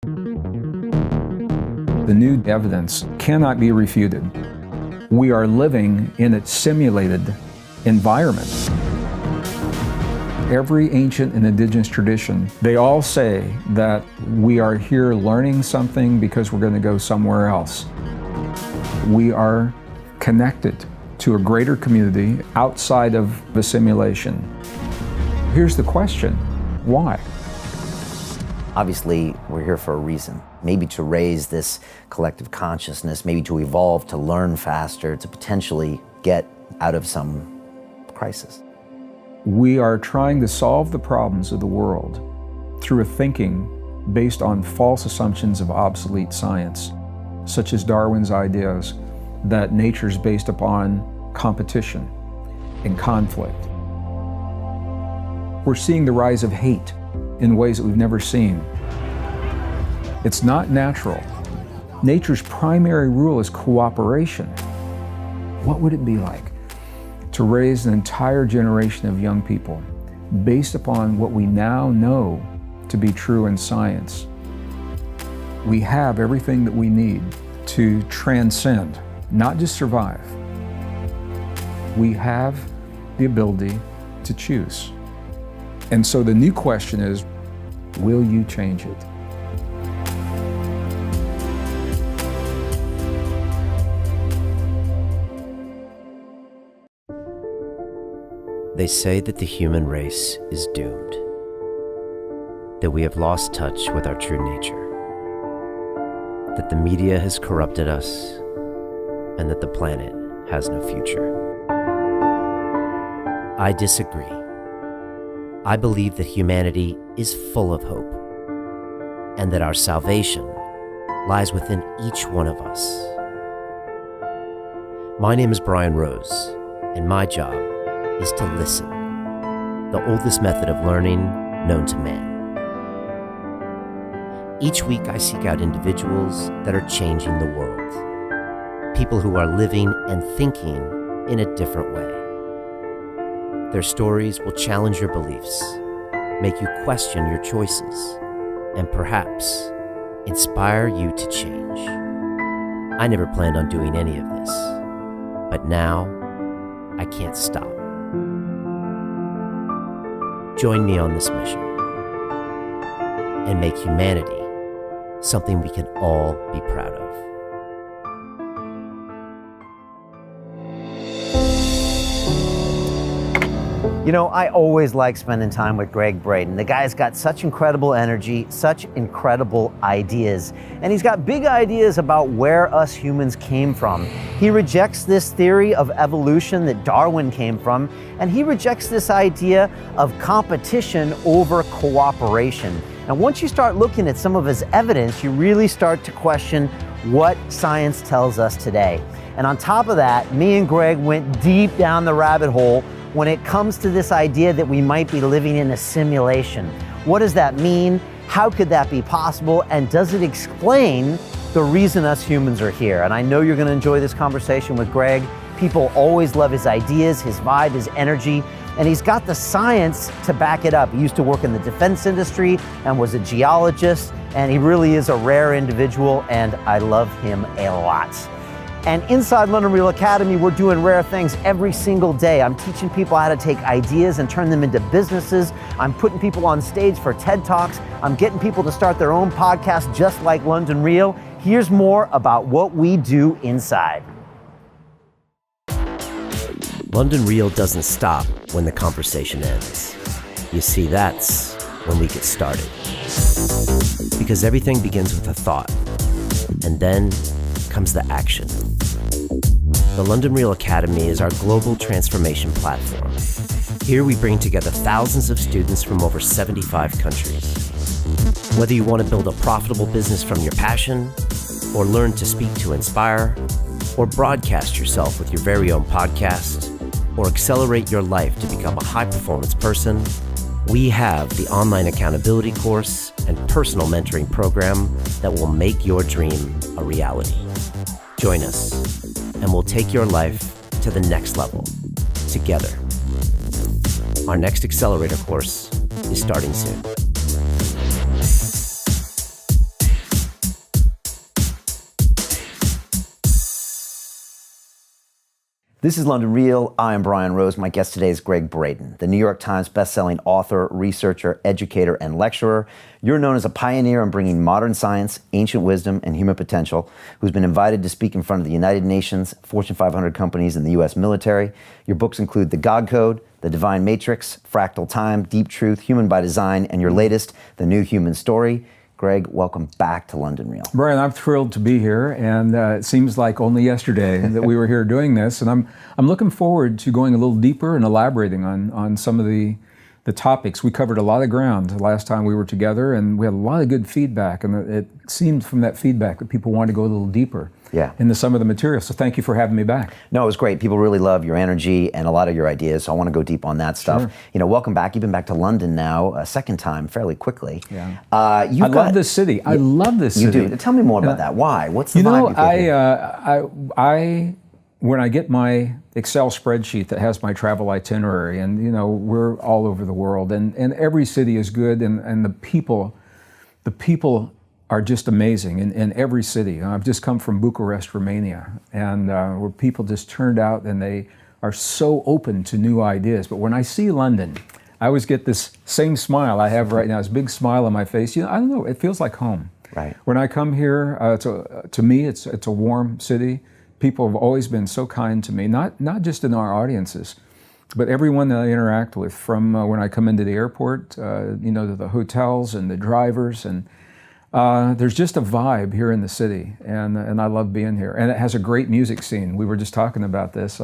The new evidence cannot be refuted. We are living in a simulated environment. Every ancient and indigenous tradition, they all say that we are here learning something because we're going to go somewhere else. We are connected to a greater community outside of the simulation. Here's the question: why? Obviously, we're here for a reason. Maybe to raise this collective consciousness, maybe to evolve, to learn faster, to potentially get out of some crisis. We are trying to solve the problems of the world through a thinking based on false assumptions of obsolete science, such as Darwin's ideas that nature is based upon competition and conflict. We're seeing the rise of hate in ways that we've never seen. It's not natural. Nature's primary rule is cooperation. What would it be like to raise an entire generation of young people based upon what we now know to be true in science? We have everything that we need to transcend, not just survive. We have the ability to choose. And so the new question is, will you change it? They say that the human race is doomed, that we have lost touch with our true nature, that the media has corrupted us, and that the planet has no future. I disagree. I believe that humanity is full of hope, and that our salvation lies within each one of us. My name is Brian Rose, and my job is to listen, the oldest method of learning known to man. Each week I seek out individuals that are changing the world, people who are living and thinking in a different way. Their stories will challenge your beliefs, make you question your choices, and perhaps inspire you to change. I never planned on doing any of this, but now I can't stop. Join me on this mission and make humanity something we can all be proud of. You know, I always like spending time with Gregg Braden. The guy's got such incredible energy, such incredible ideas, and he's got big ideas about where us humans came from. He rejects this theory of evolution that Darwin came from, and he rejects this idea of competition over cooperation. And once you start looking at some of his evidence, you really start to question what science tells us today. And on top of that, me and Gregg went deep down the rabbit hole when it comes to this idea that we might be living in a simulation. What does that mean? How could that be possible? And does it explain the reason us humans are here? And I know you're going to enjoy this conversation with Gregg. People always love his ideas, his vibe, his energy, and he's got the science to back it up. He used to work in the defense industry and was a geologist, and he really is a rare individual, and I love him a lot. And inside London Real Academy, we're doing rare things every single day. I'm teaching people how to take ideas and turn them into businesses. I'm putting people on stage for TED Talks. I'm getting people to start their own podcast just like London Real. Here's more about what we do inside. London Real doesn't stop when the conversation ends. You see, that's when we get started. Because everything begins with a thought, and then comes the action. The London Real Academy is our global transformation platform. Here we bring together thousands of students from over 75 countries. Whether you want to build a profitable business from your passion, or learn to speak to inspire, or broadcast yourself with your very own podcast, or accelerate your life to become a high-performance person, we have the online accountability course and personal mentoring program that will make your dream a reality. Join us, and we'll take your life to the next level, together. Our next accelerator course is starting soon. This is London Real. I am Brian Rose. My guest today is Gregg Braden, the New York Times bestselling author, researcher, educator, and lecturer. You're known as a pioneer in bringing modern science, ancient wisdom, and human potential, who's been invited to speak in front of the United Nations, Fortune 500 companies, and the U.S. military. Your books include The God Code, The Divine Matrix, Fractal Time, Deep Truth, Human by Design, and your latest, The New Human Story. Gregg, welcome back to London Real. Brian, I'm thrilled to be here, and it seems like only yesterday that we were here doing this, and I'm looking forward to going a little deeper and elaborating on some of the topics. We covered a lot of ground the last time we were together, and we had a lot of good feedback, and it seemed from that feedback that people wanted to go a little deeper into some of the material. So thank you for having me back. No, it was great. People really love your energy and a lot of your ideas, so I want to go deep on that stuff. Sure. You know, welcome back. You've been back to London now a second time fairly quickly. Yeah. I love this city. I love this city. You do. Tell me more about that. Why? What's the vibe you get here? When I get my Excel spreadsheet that has my travel itinerary, and you know, we're all over the world, and every city is good, and the people are just amazing in every city. I've just come from Bucharest, Romania, and where people just turned out and they are so open to new ideas. But when I see London, I always get this same smile I have right now, this big smile on my face. You know, I don't know, it feels like home. Right. When I come here, to me, it's a warm city. People have always been so kind to me, not just in our audiences, but everyone that I interact with, from when I come into the airport, to the hotels and the drivers, and there's just a vibe here in the city, and I love being here. And it has a great music scene. We were just talking about this.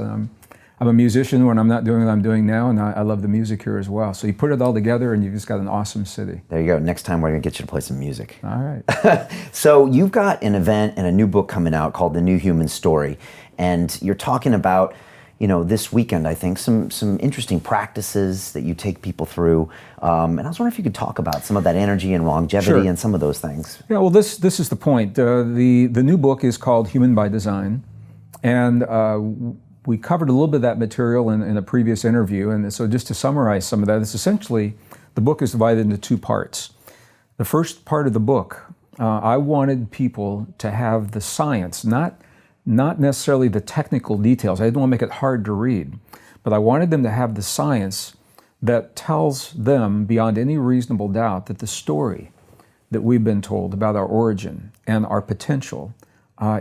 I'm a musician when I'm not doing what I'm doing now, and I love the music here as well. So you put it all together, and you've just got an awesome city. There you go. Next time we're going to get you to play some music. All right. So you've got an event and a new book coming out called The New Human Story, and you're talking about, this weekend, I think, some interesting practices that you take people through. And I was wondering if you could talk about some of that energy and longevity and some of those things. Yeah, well, this is the point. The new book is called Human by Design, and we covered a little bit of that material in a previous interview. And so just to summarize some of that, it's essentially, the book is divided into two parts. The first part of the book, I wanted people to have the science, not necessarily the technical details. I didn't want to make it hard to read, but I wanted them to have the science that tells them beyond any reasonable doubt that the story that we've been told about our origin and our potential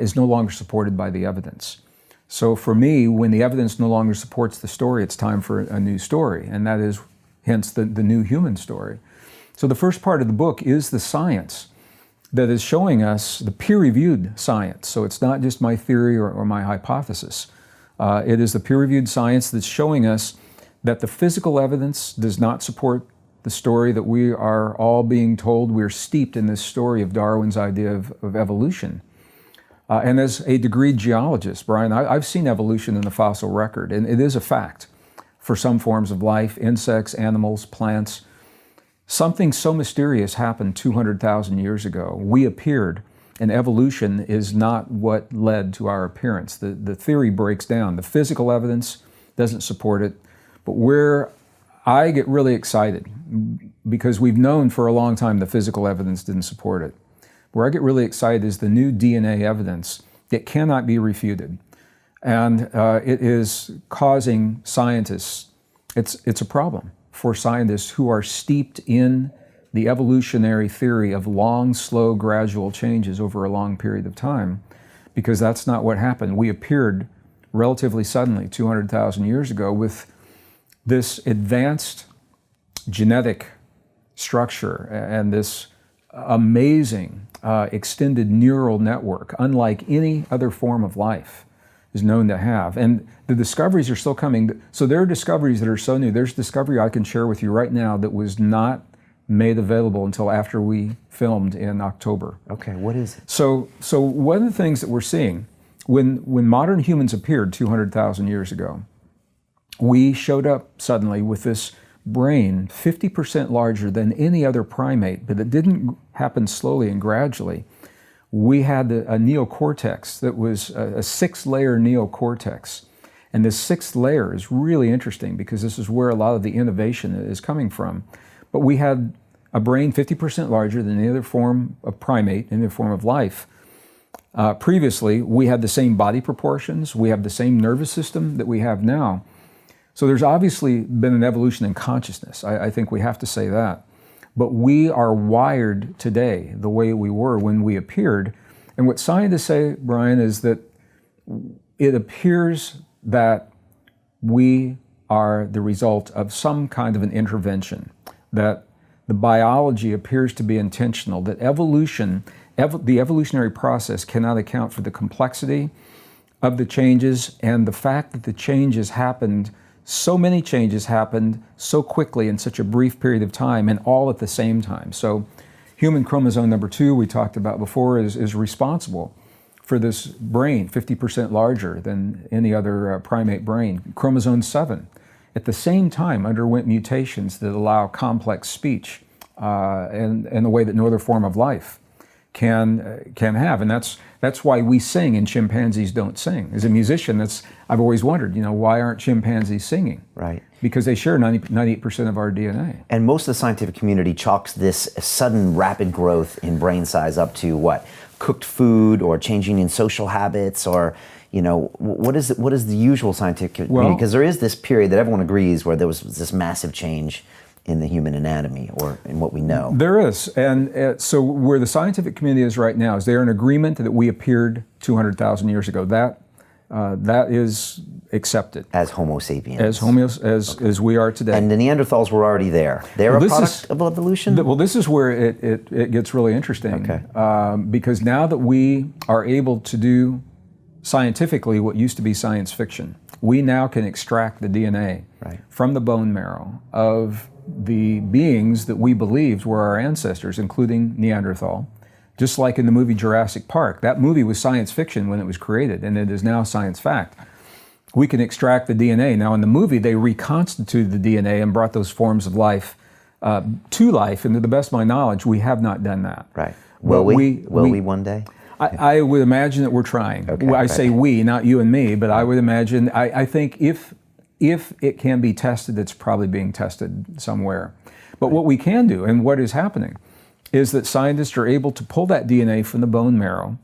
is no longer supported by the evidence. So for me, when the evidence no longer supports the story, it's time for a new story, and that is hence the new human story. So the first part of the book is the science that is showing us, the peer-reviewed science. So it's not just my theory or my hypothesis. It is the peer-reviewed science that's showing us that the physical evidence does not support the story that we are all being told. We're steeped in this story of Darwin's idea of evolution. And as a degreed geologist, Brian, I've seen evolution in the fossil record, and it is a fact for some forms of life, insects, animals, plants. Something so mysterious happened 200,000 years ago. We appeared, and evolution is not what led to our appearance. The theory breaks down. The physical evidence doesn't support it. But where I get really excited, because we've known for a long time the physical evidence didn't support it. Where I get really excited is the new DNA evidence that cannot be refuted. And it is causing scientists, it's a problem for scientists who are steeped in the evolutionary theory of long, slow, gradual changes over a long period of time, because that's not what happened. We appeared relatively suddenly 200,000 years ago with this advanced genetic structure and this amazing extended neural network, unlike any other form of life is known to have. And the discoveries are still coming. So there are discoveries that are so new. There's a discovery I can share with you right now that was not made available until after we filmed in October. Okay, what is it? So one of the things that we're seeing, when modern humans appeared 200,000 years ago, we showed up suddenly with this brain 50% larger than any other primate, but it didn't happen slowly and gradually. We had a neocortex that was a 6-layer neocortex. And this 6th layer is really interesting because this is where a lot of the innovation is coming from. But we had a brain 50% larger than any other form of primate, any other form of life. Previously, we had the same body proportions, we have the same nervous system that we have now. So there's obviously been an evolution in consciousness. I think we have to say that. But we are wired today the way we were when we appeared. And what scientists say, Brian, is that it appears that we are the result of some kind of an intervention, that the biology appears to be intentional, that the evolutionary process cannot account for the complexity of the changes and the fact that the changes happened, so many changes happened so quickly in such a brief period of time and all at the same time. So human chromosome number 2 we talked about before is responsible for this brain, 50% larger than any other primate brain. Chromosome 7 at the same time underwent mutations that allow complex speech and the way that no other form of life can have, and that's why we sing and chimpanzees don't sing. As a musician, I've always wondered, why aren't chimpanzees singing? Right. Because they share 98% of our DNA. And most of the scientific community chalks this sudden rapid growth in brain size up to what? Cooked food or changing in social habits, or what is the usual scientific community? Because there is this period that everyone agrees where there was this massive change in the human anatomy or in what we know. There is, and so where the scientific community is right now is they're in agreement that we appeared 200,000 years ago. That is accepted as Homo sapiens, as we are today. And the Neanderthals were already there. They're a product of evolution. Well, this is where it gets really interesting. Okay. Because now that we are able to do scientifically what used to be science fiction, we now can extract the DNA from the bone marrow of the beings that we believed were our ancestors, including Neanderthal. Just like in the movie Jurassic Park, that movie was science fiction when it was created, and it is now science fact. We can extract the DNA. Now in the movie, they reconstituted the DNA and brought those forms of life to life, and to the best of my knowledge, we have not done that. Right. Will we one day? I would imagine that we're trying. Okay, I say we, not you and me, but I would imagine, I think if it can be tested, it's probably being tested somewhere. But what we can do, and what is happening, is that scientists are able to pull that DNA from the bone marrow,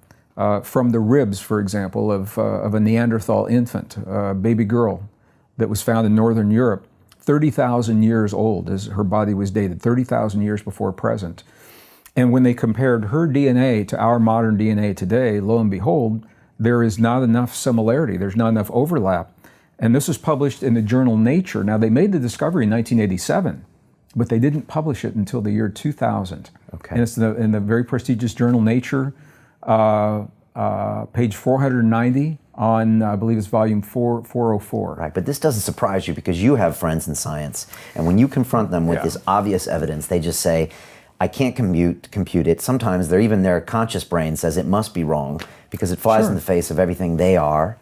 from the ribs, for example, of a Neanderthal infant, a baby girl that was found in Northern Europe, 30,000 years old as her body was dated, 30,000 years before present. And when they compared her DNA to our modern DNA today, lo and behold, there is not enough similarity, there's not enough overlap. And this was published in the journal Nature. Now, they made the discovery in 1987, but they didn't publish it until the year 2000. Okay. And it's in the very prestigious journal Nature, page 490 on, I believe it's volume 404. Right, but this doesn't surprise you because you have friends in science, and when you confront them with this obvious evidence, they just say, I can't compute it. Sometimes their conscious brain says it must be wrong because it flies in the face of everything they are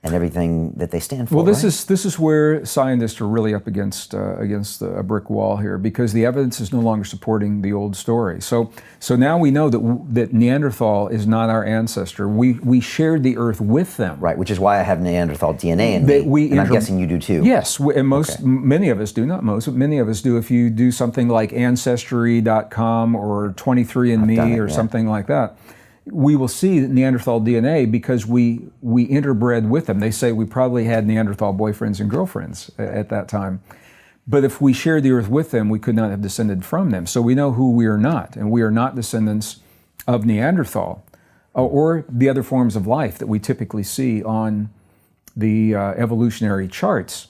and everything that they stand for. Well, this is where scientists are really up against a brick wall here, because the evidence is no longer supporting the old story. So now we know that Neanderthal is not our ancestor. We shared the Earth with them. Right, which is why I have Neanderthal DNA in me, and I'm guessing you do too. Yes, and many of us do, not most, but many of us do. If you do something like Ancestry.com or 23andMe or something like that, we will see Neanderthal DNA because we interbred with them. They say we probably had Neanderthal boyfriends and girlfriends at that time. But if we shared the Earth with them, we could not have descended from them. So we know who we are not, and we are not descendants of Neanderthal or the other forms of life that we typically see on the evolutionary charts.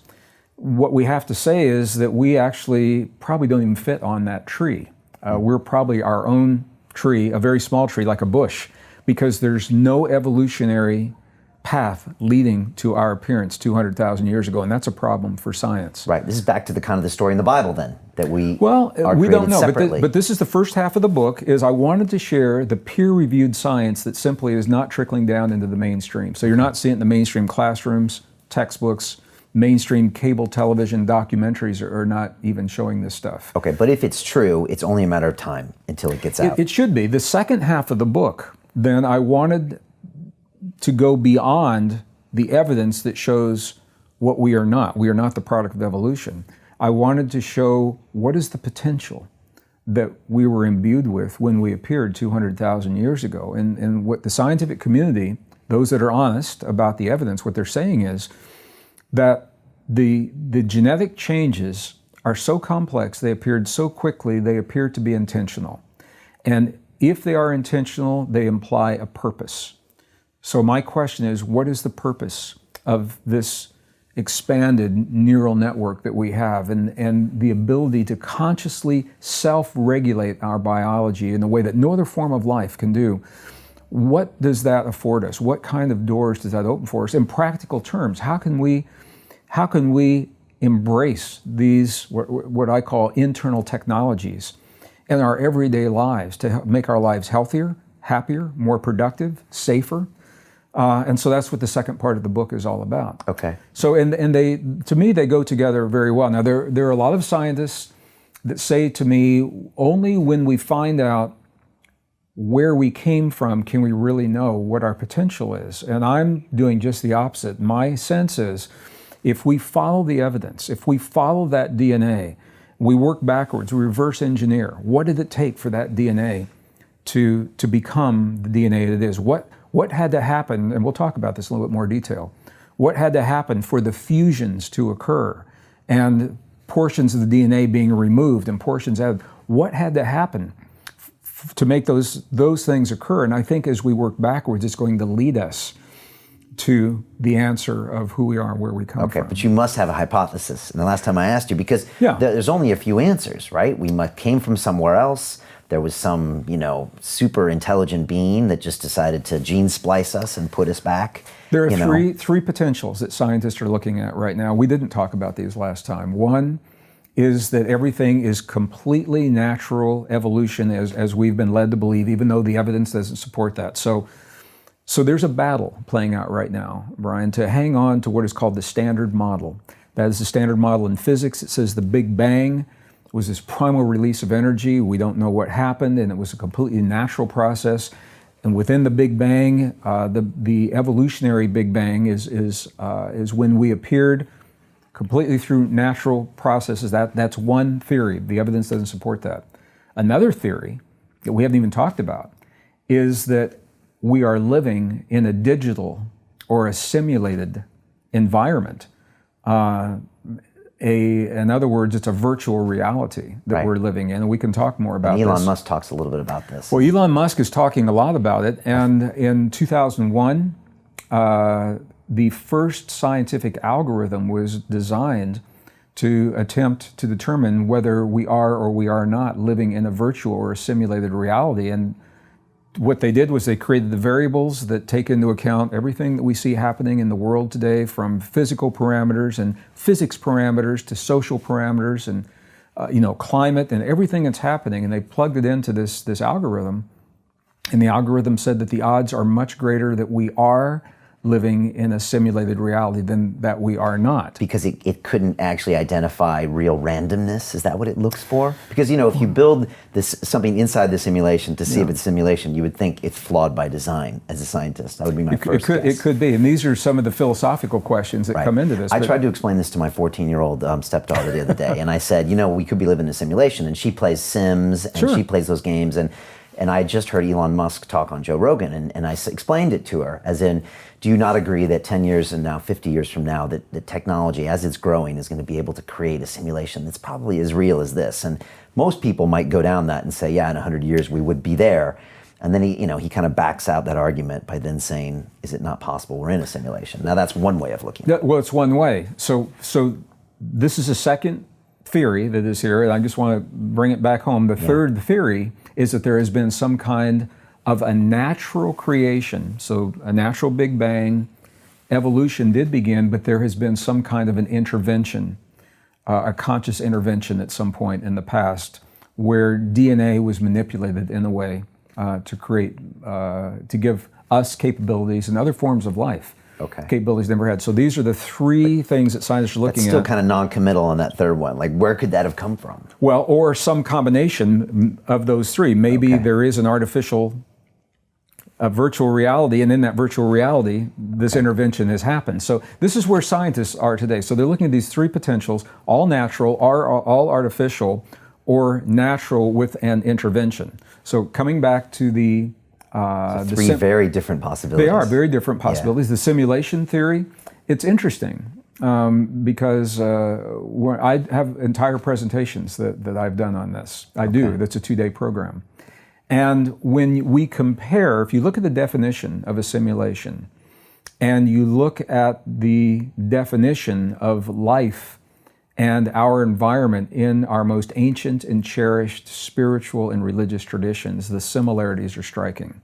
What we have to say is that we actually probably don't even fit on that tree. We're probably our own tree, a very small tree like a bush, because there's no evolutionary path leading to our appearance 200,000 years ago, and that's a problem for science. Right. This is back to the kind of the story in the Bible then, that we are we don't know, separately. but this is the first half of the book, is I wanted to share the peer-reviewed science that simply is not trickling down into the mainstream. So you're not seeing it in the mainstream classrooms, textbooks, mainstream cable television documentaries are not even showing this stuff. Okay, but if it's true, it's only a matter of time until it gets out. It should be. The second half of the book, then I wanted to go beyond the evidence that shows what we are not. We are not the product of evolution. I wanted to show what is the potential that we were imbued with when we appeared 200,000 years ago. And what the scientific community, those that are honest about the evidence, what they're saying is that the genetic changes are so complex, they appeared so quickly, they appear to be intentional. And if they are intentional, they imply a purpose. So my question is, what is the purpose of this expanded neural network that we have, and the ability to consciously self-regulate our biology in a way that no other form of life can do? What does that afford us? What kind of doors does that open for us? In practical terms, how can we embrace these, what I call internal technologies, in our everyday lives to make our lives healthier, happier, more productive, safer? And so that's what the second part of the book is all about. Okay. So, and they, to me, they go together very well. Now, there are a lot of scientists that say to me, only when we find out where we came from can we really know what our potential is. And I'm doing just the opposite. My sense is, if we follow the evidence, if we follow that DNA, we work backwards, we reverse engineer. What did it take for that DNA to become the DNA that it is? What had to happen, and we'll talk about this in a little bit more detail, what had to happen for the fusions to occur and portions of the DNA being removed and portions added? What had to happen to make those things occur? And I think as we work backwards, it's going to lead us to the answer of who we are and where we come from. Okay, but you must have a hypothesis. And the last time I asked you, because there's only a few answers, right? We came from somewhere else. There was some, super intelligent being that just decided to gene splice us and put us back. There are three potentials that scientists are looking at right now. We didn't talk about these last time. One is that everything is completely natural evolution as we've been led to believe, even though the evidence doesn't support that. So there's a battle playing out right now, Brian, to hang on to what is called the standard model. That is the standard model in physics. It says the Big Bang was this primal release of energy. We don't know what happened, and it was a completely natural process. And within the Big Bang, the evolutionary Big Bang is when we appeared completely through natural processes. That's one theory. The evidence doesn't support that. Another theory that we haven't even talked about is that we are living in a digital or a simulated environment. In other words, it's a virtual reality that we're living in, and we can talk more about this. Elon Musk talks a little bit about this. Well, Elon Musk is talking a lot about it, and in 2001, the first scientific algorithm was designed to attempt to determine whether we are or we are not living in a virtual or a simulated reality. And what they did was they created the variables that take into account everything that we see happening in the world today, from physical parameters and physics parameters to social parameters and climate and everything that's happening. And they plugged it into this algorithm, and the algorithm said that the odds are much greater that we are living in a simulated reality than that we are not. Because it couldn't actually identify real randomness? Is that what it looks for? Because, if you build something inside the simulation to see if it's simulation, you would think it's flawed by design as a scientist. That would be my first guess. It could be, and these are some of the philosophical questions that come into this. I tried to explain this to my 14-year-old stepdaughter the other day, and I said, we could be living in a simulation, and she plays Sims, and she plays those games, and I just heard Elon Musk talk on Joe Rogan, and I explained it to her, as in, do you not agree that 10 years and now 50 years from now, that the technology, as it's growing, is going to be able to create a simulation that's probably as real as this? And most people might go down that and say, yeah, in 100 years we would be there. And then he kind of backs out that argument by then saying, is it not possible we're in a simulation? Now that's one way of looking at it. Well, it's one way. So this is a second theory that is here, and I just want to bring it back home. The third theory is that there has been some kind of a natural creation. So a natural Big Bang, evolution did begin, but there has been some kind of an intervention, a conscious intervention at some point in the past, where DNA was manipulated in a way to create, to give us capabilities and other forms of life. Capabilities never had. So these are the three things that scientists are looking at. That's still kind of non-committal on that third one. Like, where could that have come from? Well, or some combination of those three. Maybe there is an artificial, a virtual reality, and in that virtual reality, this intervention has happened. So this is where scientists are today. So they're looking at these three potentials, all natural, all artificial, or natural with an intervention. So coming back to the three very different possibilities. They are very different possibilities. The simulation theory, it's interesting because I have entire presentations that I've done on this. I do. That's a 2-day program. And when we compare, if you look at the definition of a simulation and you look at the definition of life and our environment in our most ancient and cherished spiritual and religious traditions, the similarities are striking.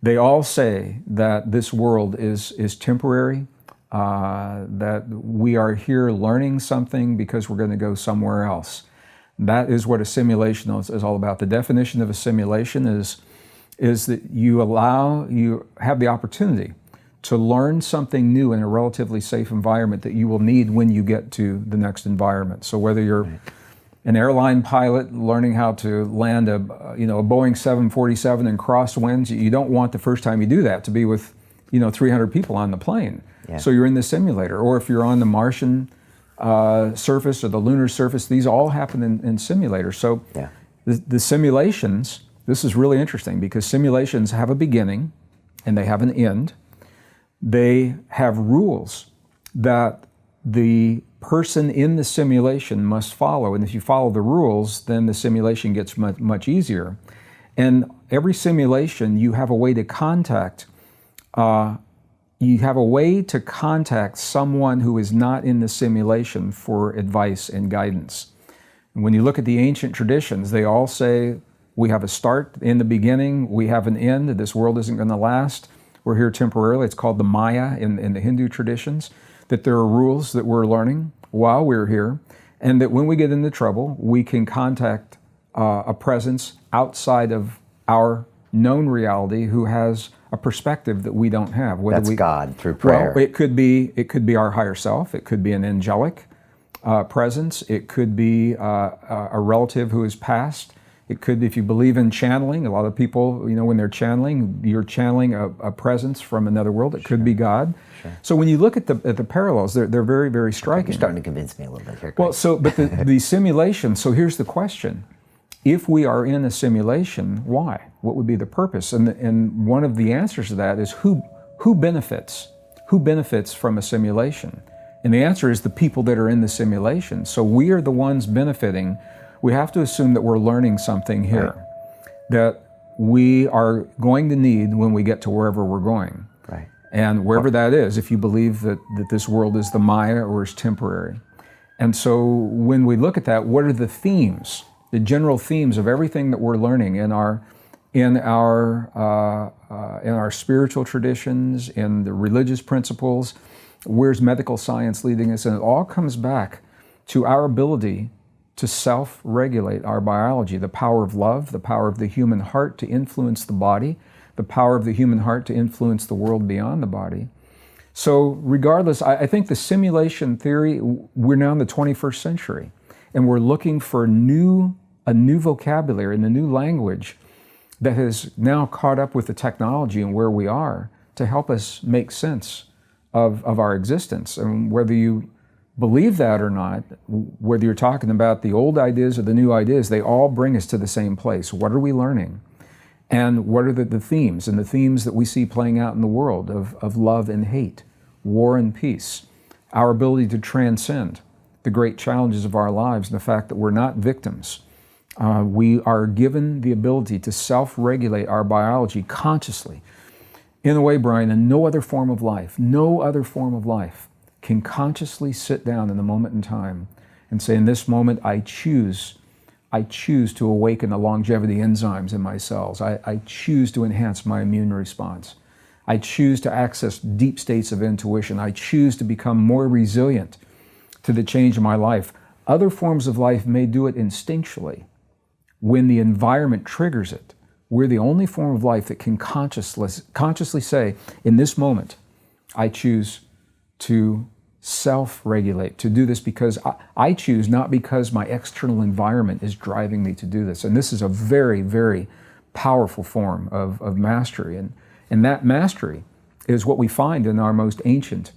They all say that this world is temporary, that we are here learning something because we're going to go somewhere else. That is what a simulation is all about. The definition of a simulation is that you have the opportunity to learn something new in a relatively safe environment that you will need when you get to the next environment. So whether you're an airline pilot learning how to land a Boeing 747 in crosswinds, you don't want the first time you do that to be with 300 people on the plane. Yeah. So you're in the simulator. Or if you're on the Martian surface or the lunar surface, these all happen in simulators. So the simulations, this is really interesting because simulations have a beginning and they have an end. They have rules that the person in the simulation must follow. And if you follow the rules, then the simulation gets much, much easier. And every simulation, you have a way to contact someone who is not in the simulation for advice and guidance. And when you look at the ancient traditions, they all say we have a start in the beginning, we have an end, this world isn't going to last. We're here temporarily. It's called the Maya in the Hindu traditions, that there are rules that we're learning while we're here, and that when we get into trouble, we can contact a presence outside of our known reality who has a perspective that we don't have. That's God through prayer. Well, it could be our higher self. It could be an angelic presence. It could be a relative who has passed. It could, if you believe in channeling, a lot of people, when they're channeling, you're channeling a presence from another world. It could be God. Sure. So when you look at the parallels, they're very, very striking. You're starting to convince me a little bit here. Well, but the simulation, so here's the question. If we are in a simulation, why? What would be the purpose? And one of the answers to that is who benefits? Who benefits from a simulation? And the answer is the people that are in the simulation. So we are the ones benefiting. We have to assume that we're learning something here that we are going to need when we get to wherever we're going. Right. And wherever that is, if you believe that this world is the Maya or is temporary. And so when we look at that, what are the themes, the general themes of everything that we're learning in our spiritual traditions, in the religious principles? Where's medical science leading us? And it all comes back to our ability to self-regulate our biology, the power of love, the power of the human heart to influence the body, the power of the human heart to influence the world beyond the body. So regardless, I think the simulation theory, we're now in the 21st century, and we're looking for a new vocabulary and a new language that has now caught up with the technology and where we are to help us make sense of our existence. And whether you believe that or not, whether you're talking about the old ideas or the new ideas, they all bring us to the same place. What are we learning? And what are the themes? And the themes that we see playing out in the world of love and hate, war and peace, our ability to transcend the great challenges of our lives, and the fact that we're not victims. We are given the ability to self-regulate our biology consciously. In a way, Brian, and no other form of life can consciously sit down in the moment in time and say, in this moment, I choose to awaken the longevity enzymes in my cells. I choose to enhance my immune response. I choose to access deep states of intuition. I choose to become more resilient to the change in my life. Other forms of life may do it instinctually. When the environment triggers it, we're the only form of life that can consciously say, in this moment, I choose to self-regulate, to do this because I choose, not because my external environment is driving me to do this. And this is a very, very powerful form of mastery. And that mastery is what we find in our most ancient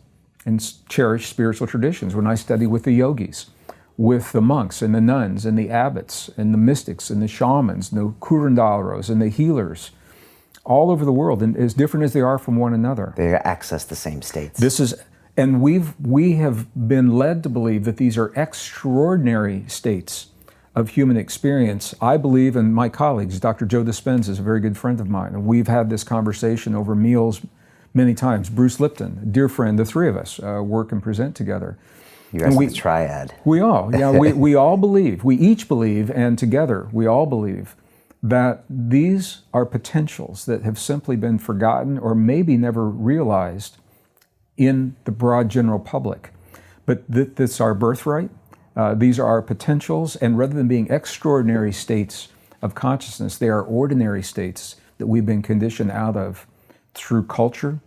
and cherished spiritual traditions. When I study with the yogis, with the monks and the nuns and the abbots and the mystics and the shamans, the curanderos and the healers all over the world, and as different as they are from one another. They access the same states. And we have been led to believe that these are extraordinary states of human experience. I believe, and my colleagues, Dr. Joe Dispenza is a very good friend of mine, and we've had this conversation over meals many times. Bruce Lipton, a dear friend, the three of us work and present together. You guys are the triad. We all believe, we each believe, and together we all believe that these are potentials that have simply been forgotten or maybe never realized in the broad general public. But that's our birthright. These are our potentials, and rather than being extraordinary states of consciousness, they are ordinary states that we've been conditioned out of through culture,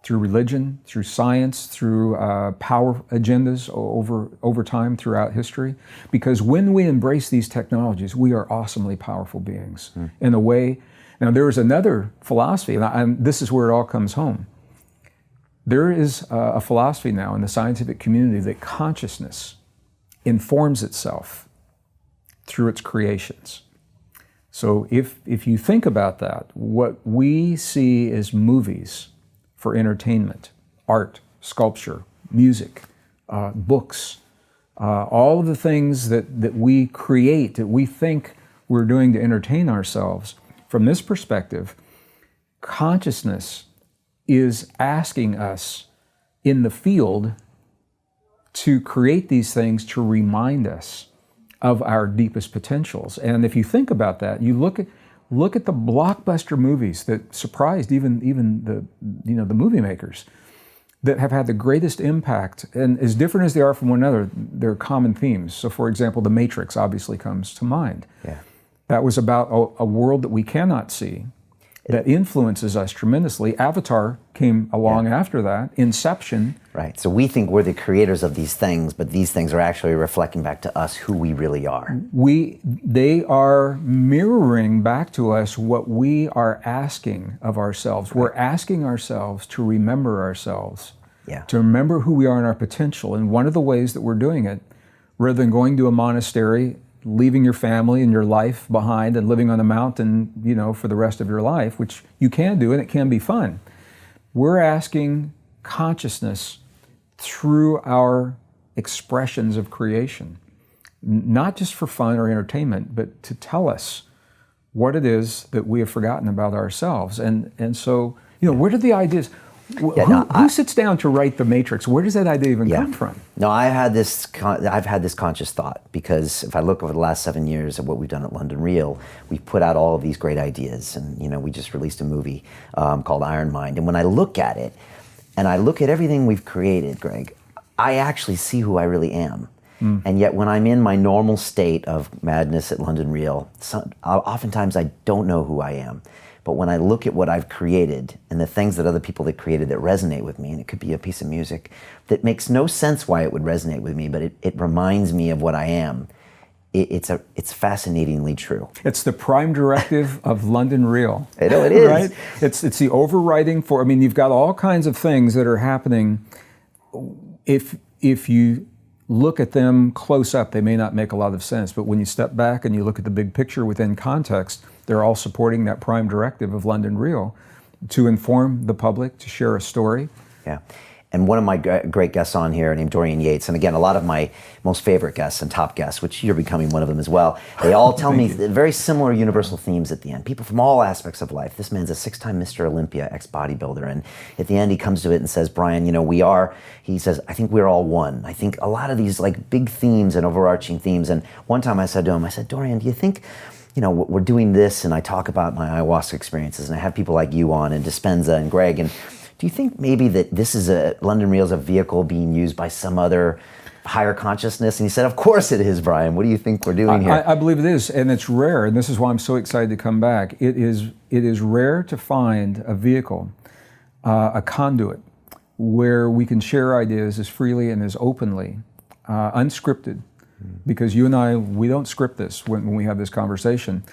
through religion, through science, through power agendas over time throughout history. Because when we embrace these technologies, we are awesomely powerful beings in a way. Now, there is another philosophy, and this is where it all comes home. There is a philosophy now in the scientific community that consciousness informs itself through its creations. So if you think about that, what we see is movies for entertainment, art, sculpture, music, books, all of the things that we create, that we think we're doing to entertain ourselves. From this perspective, consciousness is asking us in the field to create these things to remind us of our deepest potentials. And if you think about that, you look at the blockbuster movies that surprised even the movie makers that have had the greatest impact, and as different as they are from one another, there are common themes. So for example, The Matrix obviously comes to mind. Yeah. That was about a world that we cannot see, that influences us tremendously. Avatar came along after that, Inception. Right, so we think we're the creators of these things, but these things are actually reflecting back to us who we really are. They are mirroring back to us what we are asking of ourselves. We're asking ourselves to remember ourselves, to remember who we are and our potential. And one of the ways that we're doing it, rather than going to a monastery, leaving your family and your life behind and living on a mountain, for the rest of your life, which you can do and it can be fun. We're asking consciousness through our expressions of creation, not just for fun or entertainment, but to tell us what it is that we have forgotten about ourselves. And so, where did the ideas... Who sits down to write The Matrix? Where does that idea even come from? No, I've had this conscious thought, because if I look over the last 7 years of what we've done at London Real, we've put out all of these great ideas, and we just released a movie called Iron Mind. And when I look at it, and I look at everything we've created, Greg, I actually see who I really am. And yet when I'm in my normal state of madness at London Real, oftentimes I don't know who I am. But when I look at what I've created and the things that other people that created that resonate with me, and it could be a piece of music that makes no sense why it would resonate with me, but it reminds me of what I am, it's fascinatingly true. It's the prime directive of London Real. I know it is. Right? It's the overriding you've got all kinds of things that are happening. If you look at them close up, they may not make a lot of sense, but when you step back and you look at the big picture within context, they're all supporting that prime directive of London Real to inform the public, to share a story. Yeah. And one of my great guests on here named Dorian Yates, and again, a lot of my most favorite guests and top guests, which you're becoming one of them as well, they all tell me very similar universal themes at the end. People from all aspects of life. This man's a 6-time Mr. Olympia, ex-bodybuilder, and at the end he comes to it and says, Brian, he says, I think we're all one. I think a lot of these big themes and overarching themes, and one time I said to him, Dorian, do you think, we're doing this, and I talk about my ayahuasca experiences, and I have people like you on, and Dispenza and Greg, and do you think maybe that this is London Real is a vehicle being used by some other higher consciousness? And he said, of course it is, Brian. What do you think we're doing here? I believe it is, and it's rare, and this is why I'm so excited to come back. It is rare to find a vehicle, a conduit, where we can share ideas as freely and as openly, unscripted, because you and I, we don't script this when we have this conversation.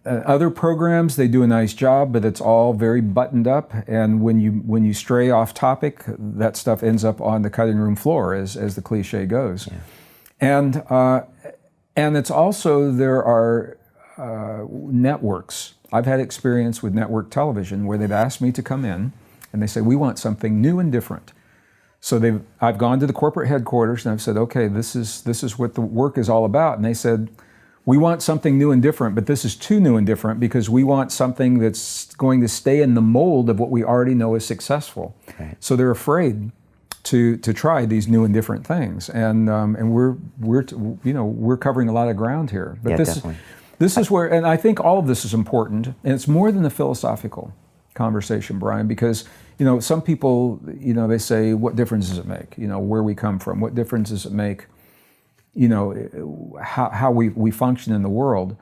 Other programs, they do a nice job, but it's all very buttoned up, and when you stray off topic, that stuff ends up on the cutting room floor, as the cliche goes. Yeah. And it's also, there are networks. I've had experience with network television where they've asked me to come in and they say, we want something new and different. So I've gone to the corporate headquarters and I've said, okay, this is what the work is all about. And they said, we want something new and different, but this is too new and different because we want something that's going to stay in the mold of what we already know is successful. Okay. So they're afraid to try these new and different things, and we're covering a lot of ground here. But yeah, definitely. This is where, and I think all of this is important, and it's more than a philosophical conversation, Brian, because some people, they say, what difference does it make? Where we come from, what difference does it make? How we function in the world.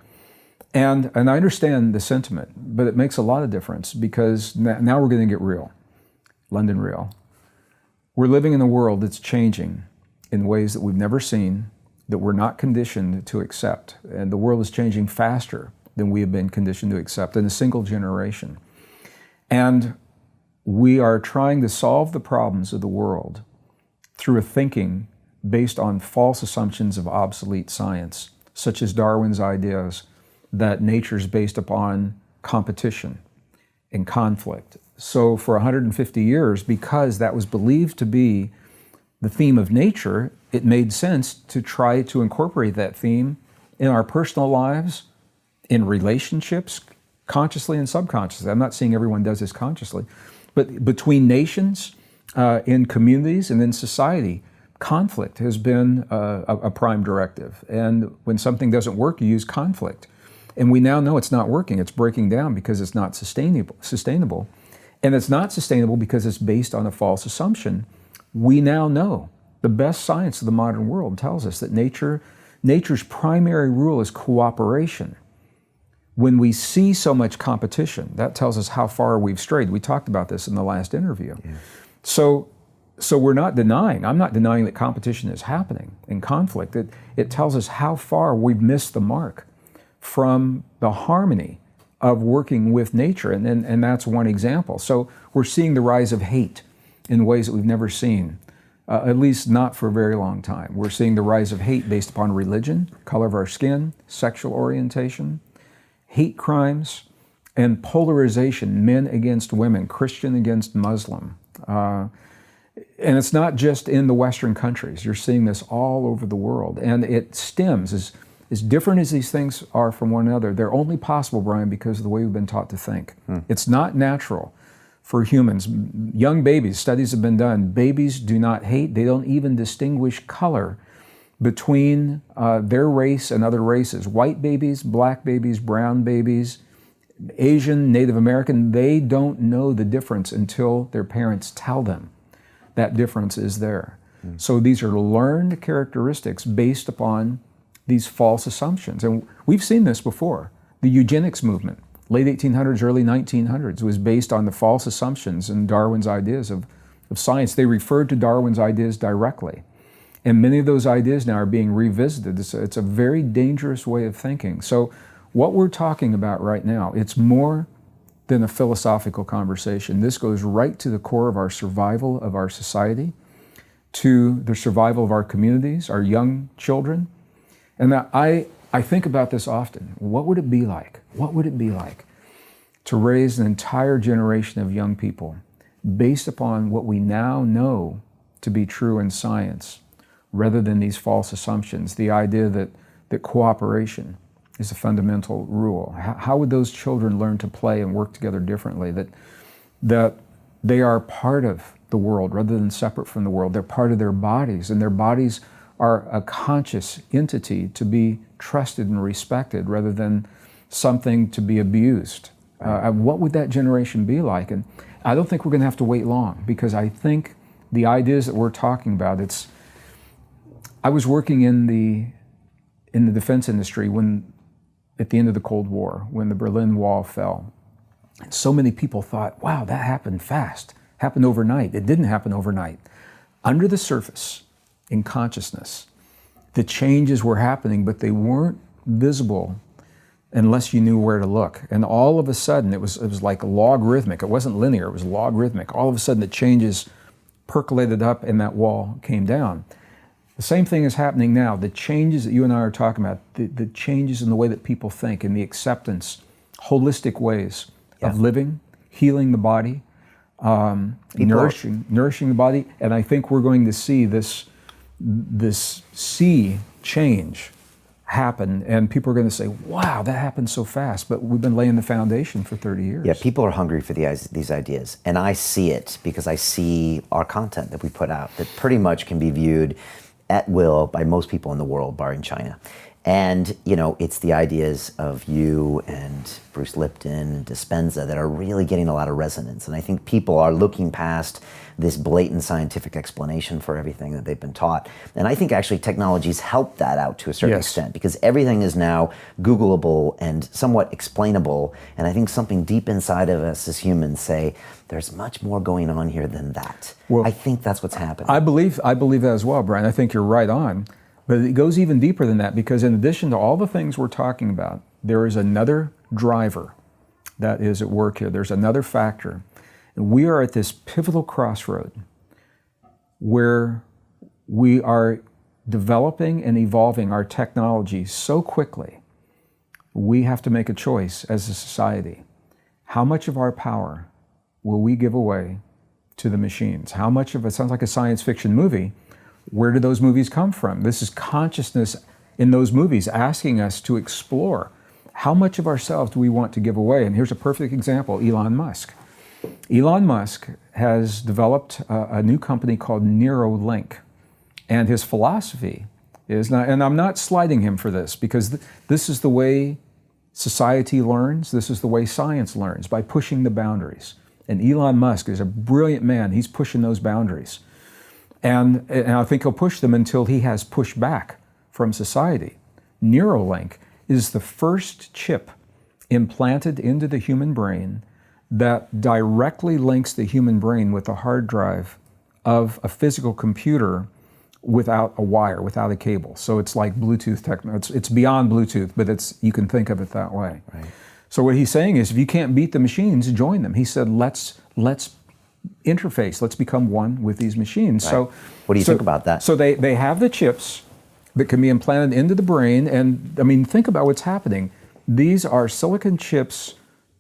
And I understand the sentiment, but it makes a lot of difference because now we're going to get real, London real. We're living in a world that's changing in ways that we've never seen, that we're not conditioned to accept. And the world is changing faster than we have been conditioned to accept in a single generation. And we are trying to solve the problems of the world through a thinking based on false assumptions of obsolete science, such as Darwin's ideas that nature is based upon competition and conflict. So for 150 years, because that was believed to be the theme of nature, it made sense to try to incorporate that theme in our personal lives, in relationships, consciously and subconsciously. I'm not saying everyone does this consciously, but between nations, in communities, and in society, conflict has been a prime directive. And when something doesn't work, you use conflict. And we now know it's not working. It's breaking down because it's not sustainable. And it's not sustainable because it's based on a false assumption. We now know, the best science of the modern world tells us that nature's primary rule is cooperation. When we see so much competition, that tells us how far we've strayed. We talked about this in the last interview. Yeah. So we're not denying, I'm not denying that competition is happening in conflict. It tells us how far we've missed the mark from the harmony of working with nature, and that's one example. So we're seeing the rise of hate in ways that we've never seen, at least not for a very long time. We're seeing the rise of hate based upon religion, color of our skin, sexual orientation, hate crimes, and polarization, men against women, Christian against Muslim. And it's not just in the Western countries. You're seeing this all over the world. And it stems, as different as these things are from one another, they're only possible, Brian, because of the way we've been taught to think. It's not natural for humans. Young babies, studies have been done, babies do not hate. They don't even distinguish color between their race and other races. White babies, black babies, brown babies, Asian, Native American, they don't know the difference until their parents tell them that difference is there. So these are learned characteristics based upon these false assumptions. And we've seen this before. The eugenics movement, late 1800s, early 1900s, was based on the false assumptions and Darwin's ideas of science. They referred to Darwin's ideas directly. And many of those ideas now are being revisited. It's a very dangerous way of thinking. So what we're talking about right now, it's more than a philosophical conversation. This goes right to the core of our survival of our society, to the survival of our communities, our young children. And I think about this often. What would it be like? What would it be like to raise an entire generation of young people based upon what we now know to be true in science, rather than these false assumptions, the idea that cooperation is a fundamental rule? How would those children learn to play and work together differently, that they are part of the world rather than separate from the world? They're part of their bodies, and their bodies are a conscious entity to be trusted and respected rather than something to be abused. What would that generation be like? And I don't think we're going to have to wait long, because I think the ideas that we're talking about, I was working in the defense industry at the end of the Cold War, when the Berlin Wall fell. And so many people thought, wow, that happened fast, happened overnight. It didn't happen overnight. Under the surface, in consciousness, the changes were happening, but they weren't visible unless you knew where to look. And all of a sudden, it was like logarithmic. It wasn't linear, it was logarithmic. All of a sudden, the changes percolated up and that wall came down. The same thing is happening now. The changes that you and I are talking about, the changes in the way that people think and the acceptance, holistic ways of living, healing the body, nourishing the body. And I think we're going to see this sea change happen, and people are going to say, wow, that happened so fast, but we've been laying the foundation for 30 years. Yeah, people are hungry for these ideas, and I see it because I see our content that we put out that pretty much can be viewed at will by most people in the world, barring China. And, you know, it's the ideas of you and Bruce Lipton and Dispenza that are really getting a lot of resonance. And I think people are looking past this blatant scientific explanation for everything that they've been taught. And I think actually technologies help that out to a certain extent, because everything is now Googleable and somewhat explainable. And I think something deep inside of us as humans say, there's much more going on here than that. Well, I think that's what's happening. I believe that as well, Brian. I think you're right on. But it goes even deeper than that, because in addition to all the things we're talking about, there is another driver that is at work here. There's another factor. And we are at this pivotal crossroad where we are developing and evolving our technology so quickly, we have to make a choice as a society. How much of our power will we give away to the machines? How much of it sounds like a science fiction movie? Where do those movies come from? This is consciousness in those movies asking us to explore how much of ourselves do we want to give away. And here's a perfect example, Elon Musk. Elon Musk has developed a new company called Neuralink. And his philosophy is, and I'm not slighting him for this, because this is the way society learns, this is the way science learns, by pushing the boundaries. And Elon Musk is a brilliant man. He's pushing those boundaries. And I think he'll push them until he has pushback from society. Neuralink is the first chip implanted into the human brain that directly links the human brain with the hard drive of a physical computer without a wire, without a cable. So it's like Bluetooth technology. It's beyond Bluetooth, but you can think of it that way. Right. So what he's saying is, if you can't beat the machines, join them. He said, let's interface, let's become one with these machines. Right. So what do you think about that? So they have the chips that can be implanted into the brain, and I mean, think about what's happening. These are silicon chips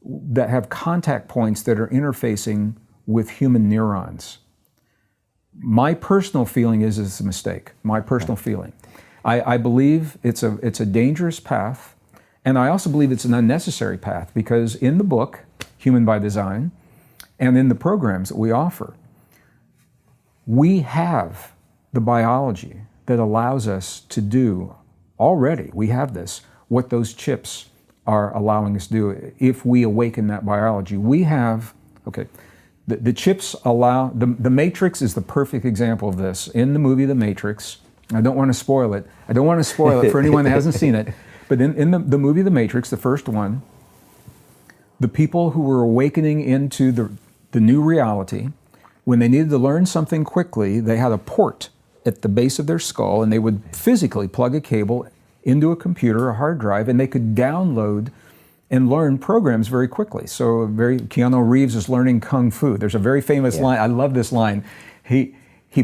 that have contact points that are interfacing with human neurons. My personal feeling is it's a mistake. My personal feeling. I believe it's a dangerous path, and I also believe it's an unnecessary path, because in the book, Human by Design, and in the programs that we offer, we have the biology that allows us to do already, we have this, what those chips are allowing us to do if we awaken that biology. We have, the chips allow, the Matrix is the perfect example of this. In the movie The Matrix, I don't want to spoil it. I don't want to spoil it for anyone that hasn't seen it, but in the movie The Matrix, the first one, the people who were awakening into the new reality, when they needed to learn something quickly, they had a port at the base of their skull, and they would physically plug a cable into a computer, a hard drive, and they could download and learn programs very quickly. So Keanu Reeves is learning Kung Fu. There's a very famous line, I love this line. He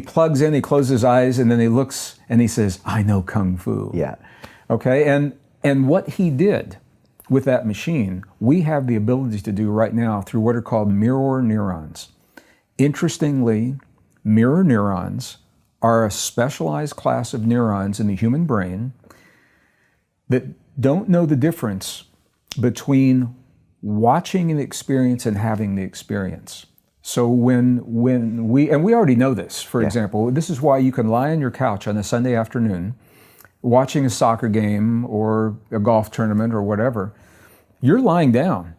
plugs in, he closes his eyes, and then he looks and he says, I know Kung Fu. Yeah. Okay, and what he did with that machine, we have the ability to do right now through what are called mirror neurons. Interestingly, mirror neurons are a specialized class of neurons in the human brain that don't know the difference between watching an experience and having the experience. So when we already know this, for example, this is why you can lie on your couch on a Sunday afternoon watching a soccer game or a golf tournament or whatever. You're lying down,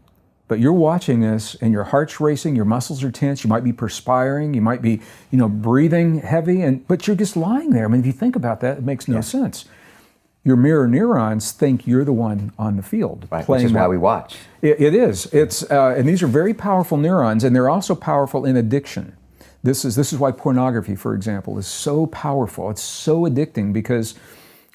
but you're watching this and your heart's racing, your muscles are tense, you might be perspiring, you might be, breathing heavy, but you're just lying there. I mean, if you think about that, it makes no sense. Your mirror neurons think you're the one on the field. Right, which is why we watch. It is. And these are very powerful neurons, and they're also powerful in addiction. This is why pornography, for example, is so powerful. It's so addicting, because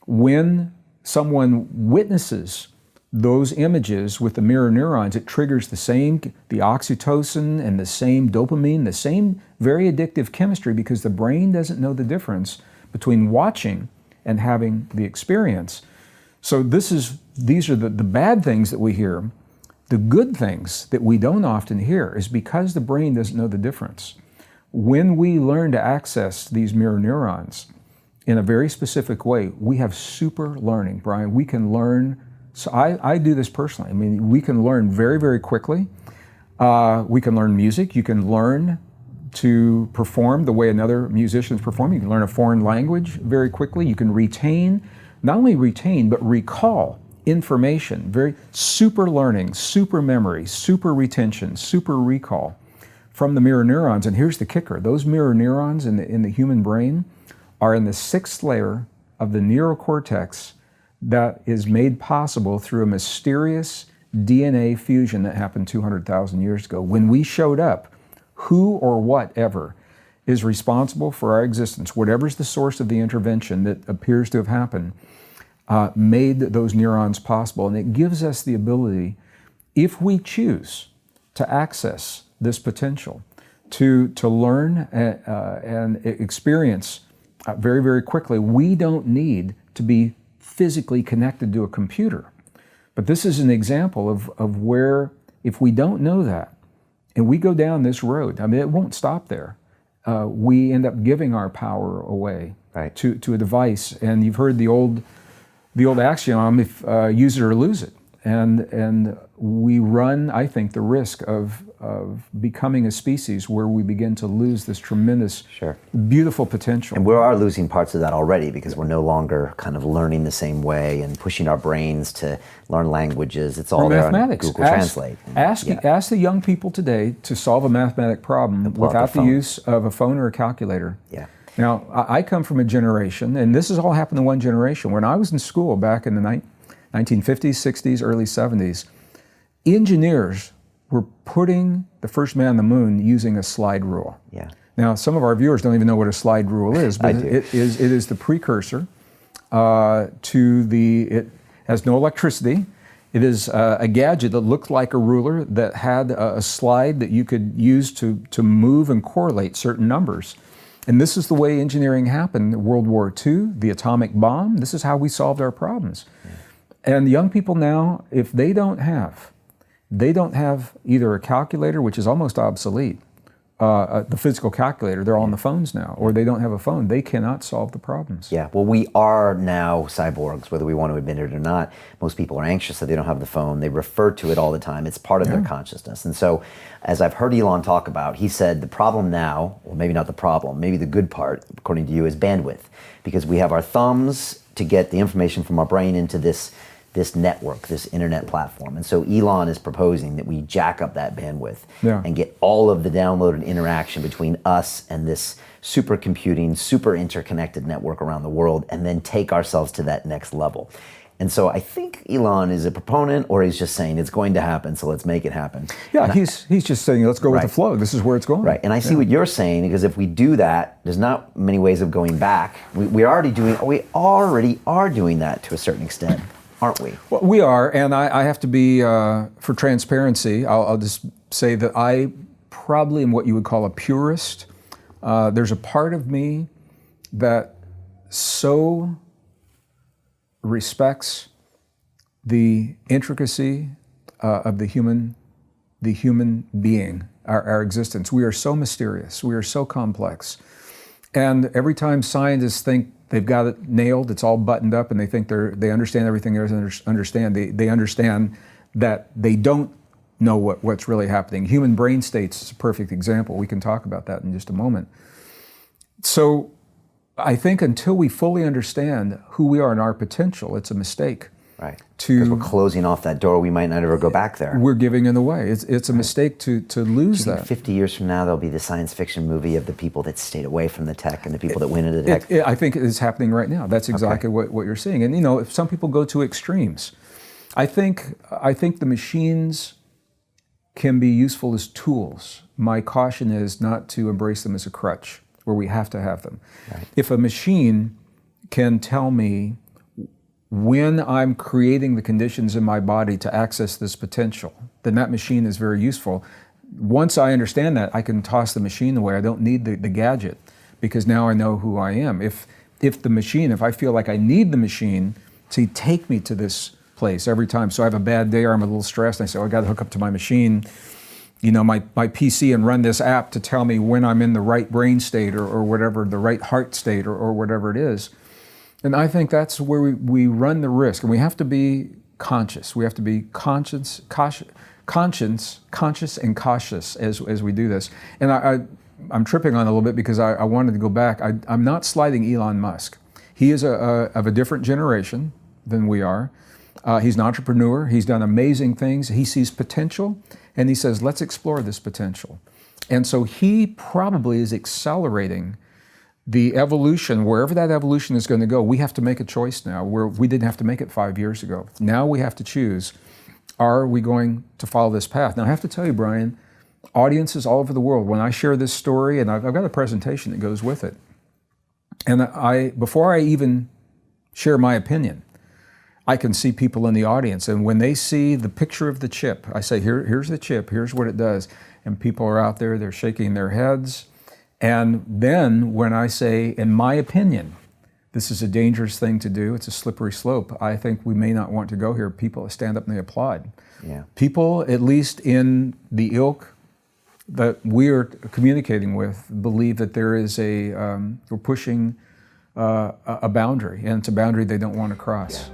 when someone witnesses those images with the mirror neurons, it triggers the oxytocin and the same dopamine, the same very addictive chemistry, because the brain doesn't know the difference between watching and having the experience. So these are the bad things that we hear. The good things that we don't often hear is because the brain doesn't know the difference. When we learn to access these mirror neurons in a very specific way, we have super learning, Brian. We can learn, so I do this personally. I mean, we can learn very, very quickly. We can learn music. You can learn to perform the way another musician is performing. You can learn a foreign language very quickly. You can retain, not only retain, but recall information. Very super learning, super memory, super retention, super recall from the mirror neurons. And here's the kicker. Those mirror neurons in the human brain are in the 6th layer of the neurocortex that is made possible through a mysterious DNA fusion that happened 200,000 years ago. When we showed up, who or whatever is responsible for our existence, whatever's the source of the intervention that appears to have happened, made those neurons possible. And it gives us the ability, if we choose to access this potential, to learn and experience very, very quickly. We don't need to be physically connected to a computer. But this is an example of where, if we don't know that, and we go down this road, I mean, it won't stop there. We end up giving our power away to a device. And you've heard the old axiom, if use it or lose it. And we run, I think, the risk of becoming a species where we begin to lose this tremendous, beautiful potential. And we are losing parts of that already because we're no longer kind of learning the same way and pushing our brains to learn languages. It's all there on Google Translate. Ask the young people today to solve a mathematic problem without the use of a phone or a calculator. Yeah. Now, I come from a generation, and this has all happened in one generation. When I was in school back in the 1950s, 60s, early 70s, engineers were putting the first man on the moon using a slide rule. Yeah. Now, some of our viewers don't even know what a slide rule is, but it is the precursor it has no electricity. It is a gadget that looked like a ruler that had a slide that you could use to move and correlate certain numbers. And this is the way engineering happened. World War II, the atomic bomb, this is how we solved our problems. Yeah. And young people now, if they don't have either a calculator, which is almost obsolete, the physical calculator, they're all on the phones now, or they don't have a phone, they cannot solve the problems. Yeah, well, we are now cyborgs, whether we want to admit it or not. Most people are anxious that they don't have the phone. They refer to it all the time. It's part of their consciousness. And so, as I've heard Elon talk about, he said the problem now, well, maybe not the problem, maybe the good part, according to you, is bandwidth. Because we have our thumbs to get the information from our brain into this network, this internet platform. And so Elon is proposing that we jack up that bandwidth and get all of the download and interaction between us and this supercomputing, super interconnected network around the world, and then take ourselves to that next level. And so I think Elon is a proponent, or he's just saying it's going to happen, so let's make it happen. Yeah, he's just saying let's go with the flow. This is where it's going. Right, and I see what you're saying, because if we do that, there's not many ways of going back. We already are doing that to a certain extent, aren't we? Well, we are, and I have to be, for transparency, I'll just say that I probably am what you would call a purist. There's a part of me that so respects the intricacy of the human being, our existence. We are so mysterious. We are so complex. And every time scientists think they've got it nailed, it's all buttoned up, and they think they understand everything there is to understand, they understand that they don't know what's really happening. Human brain states is a perfect example. We can talk about that in just a moment. So I think until we fully understand who we are and our potential, it's a mistake. Right. Because we're closing off that door, we might not ever go back there. We're giving it away. It's a mistake to lose that. 50 years from now, there'll be the science fiction movie of the people that stayed away from the tech and the people that went into the tech. I think it's happening right now. That's exactly what you're seeing. And if some people go to extremes, I think the machines can be useful as tools. My caution is not to embrace them as a crutch, where we have to have them. Right. If a machine can tell me when I'm creating the conditions in my body to access this potential, then that machine is very useful. Once I understand that, I can toss the machine away. I don't need the gadget, because now I know who I am. If if I feel like I need the machine to take me to this place every time. So I have a bad day or I'm a little stressed and I say, oh, I got to hook up to my machine, my PC and run this app to tell me when I'm in the right brain state or whatever, the right heart state or whatever it is. And I think that's where we run the risk. And we have to be conscious. We have to be conscious and cautious as we do this. And I'm tripping on it a little bit because I wanted to go back. I'm not slighting Elon Musk. He is of a different generation than we are. He's an entrepreneur. He's done amazing things. He sees potential, and he says, let's explore this potential. And so he probably is accelerating the evolution, wherever that evolution is going to go. We have to make a choice now, where we didn't have to make it 5 years ago. Now we have to choose, are we going to follow this path? Now I have to tell you, Brian, audiences all over the world, when I share this story, and I've got a presentation that goes with it, and before I even share my opinion, I can see people in the audience, and when they see the picture of the chip, I say, here's the chip, here's what it does, and people are out there, they're shaking their heads. And then when I say, in my opinion, this is a dangerous thing to do, it's a slippery slope, I think we may not want to go here, people stand up and they applaud. Yeah. People, at least in the ilk that we're communicating with, believe that there is we're pushing a boundary, and it's a boundary they don't want to cross.